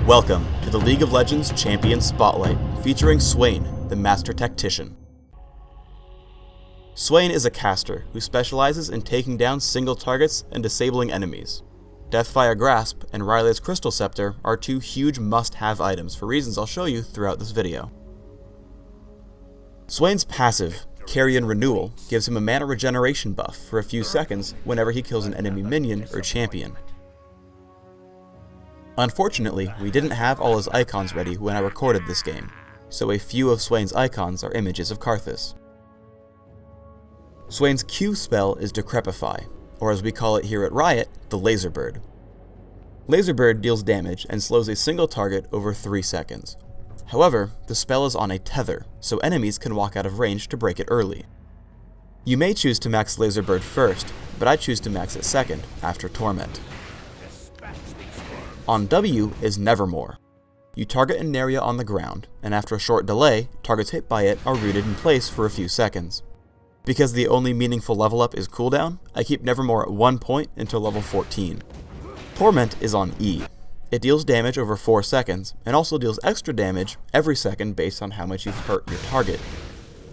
Welcome to the League of Legends Champion Spotlight, featuring Swain, the Master Tactician. Swain is a caster who specializes in taking down single targets and disabling enemies. Deathfire Grasp and Rylai's Crystal Scepter are two huge must-have items for reasons I'll show you throughout this video. Swain's passive, Carrion Renewal, gives him a mana regeneration buff for a few seconds whenever he kills an enemy minion or champion. Unfortunately, we didn't have all his icons ready when I recorded this game, so a few of Swain's icons are images of Karthus. Swain's Q spell is Decrepify, or as we call it here at Riot, the Laser Bird. Laser Bird deals damage and slows a single target over 3 seconds. However, the spell is on a tether, so enemies can walk out of range to break it early. You may choose to max Laser Bird first, but I choose to max it second, after Torment. On W is Nevermore. You target an area on the ground, and after a short delay, targets hit by it are rooted in place for a few seconds. Because the only meaningful level up is cooldown, I keep Nevermore at 1 point until level 14. Torment is on E. It deals damage over 4 seconds, and also deals extra damage every second based on how much you've hurt your target.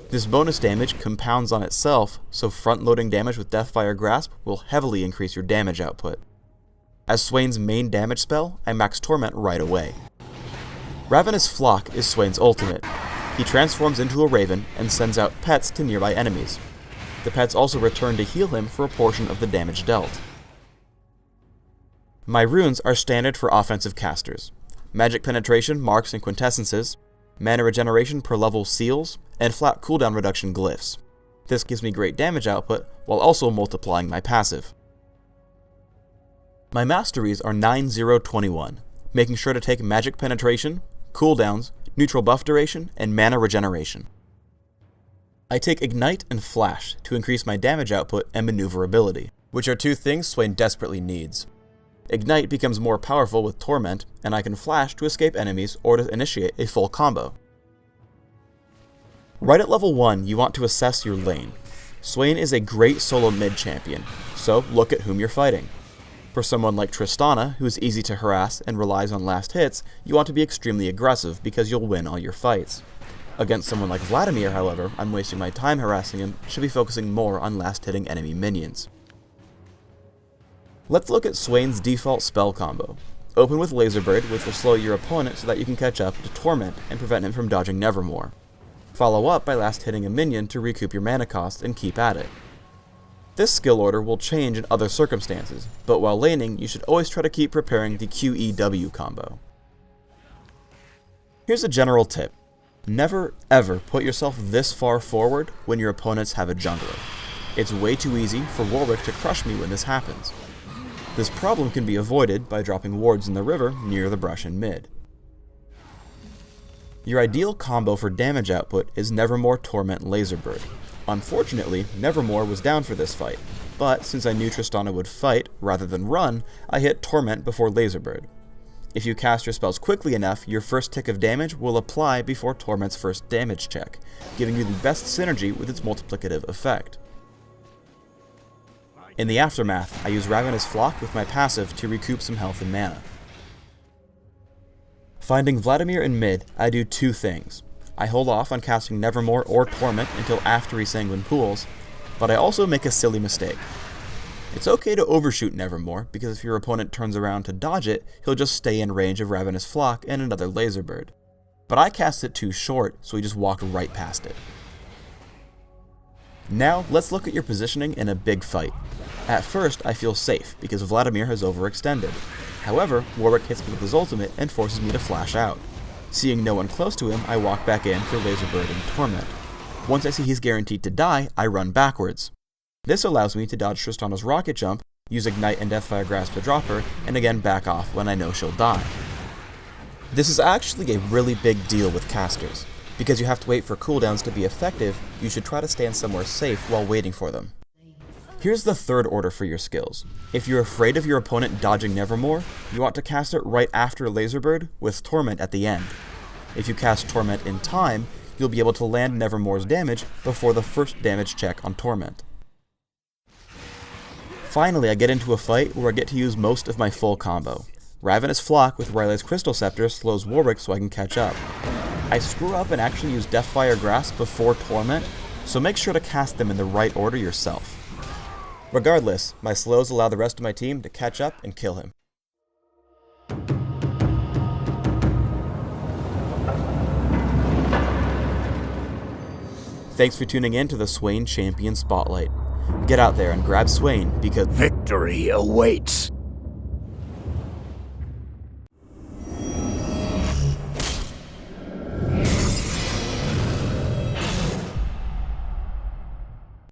This bonus damage compounds on itself, so front-loading damage with Deathfire Grasp will heavily increase your damage output. As Swain's main damage spell, I max Torment right away. Ravenous Flock is Swain's ultimate. He transforms into a raven and sends out pets to nearby enemies. The pets also return to heal him for a portion of the damage dealt. My runes are standard for offensive casters: Magic Penetration, Marks, and Quintessences, Mana Regeneration per level Seals, and flat cooldown reduction Glyphs. This gives me great damage output while also multiplying my passive. My masteries are 9-0-21, making sure to take Magic Penetration, cooldowns, neutral buff duration, and mana regeneration. I take Ignite and Flash to increase my damage output and maneuverability, which are two things Swain desperately needs. Ignite becomes more powerful with Torment, and I can Flash to escape enemies or to initiate a full combo. Right at level 1, you want to assess your lane. Swain is a great solo mid champion, so look at whom you're fighting. For someone like Tristana, who is easy to harass and relies on last hits, you want to be extremely aggressive because you'll win all your fights. Against someone like Vladimir, however, I'm wasting my time harassing him, should be focusing more on last-hitting enemy minions. Let's look at Swain's default spell combo. Open with Laser Bird, which will slow your opponent so that you can catch up to Torment and prevent him from dodging Nevermore. Follow up by last-hitting a minion to recoup your mana cost and keep at it. This skill order will change in other circumstances, but while laning, you should always try to keep preparing the QEW combo. Here's a general tip. Never ever put yourself this far forward when your opponents have a jungler. It's way too easy for Warwick to crush me when this happens. This problem can be avoided by dropping wards in the river near the brush in mid. Your ideal combo for damage output is Nevermore Torment Laser Bird. Unfortunately, Nevermore was down for this fight, but since I knew Tristana would fight rather than run, I hit Torment before Laser Bird. If you cast your spells quickly enough, your first tick of damage will apply before Torment's first damage check, giving you the best synergy with its multiplicative effect. In the aftermath, I use Ravenous Flock with my passive to recoup some health and mana. Finding Vladimir in mid, I do two things. I hold off on casting Nevermore or Torment until after he Sanguine Pools, but I also make a silly mistake. It's okay to overshoot Nevermore, because if your opponent turns around to dodge it, he'll just stay in range of Ravenous Flock and another Laser Bird. But I cast it too short, so he just walked right past it. Now, let's look at your positioning in a big fight. At first, I feel safe, because Vladimir has overextended. However, Warwick hits me with his ultimate and forces me to flash out. Seeing no one close to him, I walk back in for Laser Bird and Torment. Once I see he's guaranteed to die, I run backwards. This allows me to dodge Tristana's rocket jump, use Ignite and Deathfire Grasp to drop her, and again back off when I know she'll die. This is actually a really big deal with casters. Because you have to wait for cooldowns to be effective, you should try to stand somewhere safe while waiting for them. Here's the third order for your skills. If you're afraid of your opponent dodging Nevermore, you want to cast it right after Laser Bird with Torment at the end. If you cast Torment in time, you'll be able to land Nevermore's damage before the first damage check on Torment. Finally, I get into a fight where I get to use most of my full combo. Ravenous Flock with Rylai's Crystal Scepter slows Warwick so I can catch up. I screw up and actually use Deathfire Grasp before Torment, so make sure to cast them in the right order yourself. Regardless, my slows allow the rest of my team to catch up and kill him. Thanks for tuning in to the Swain Champion Spotlight. Get out there and grab Swain because victory awaits.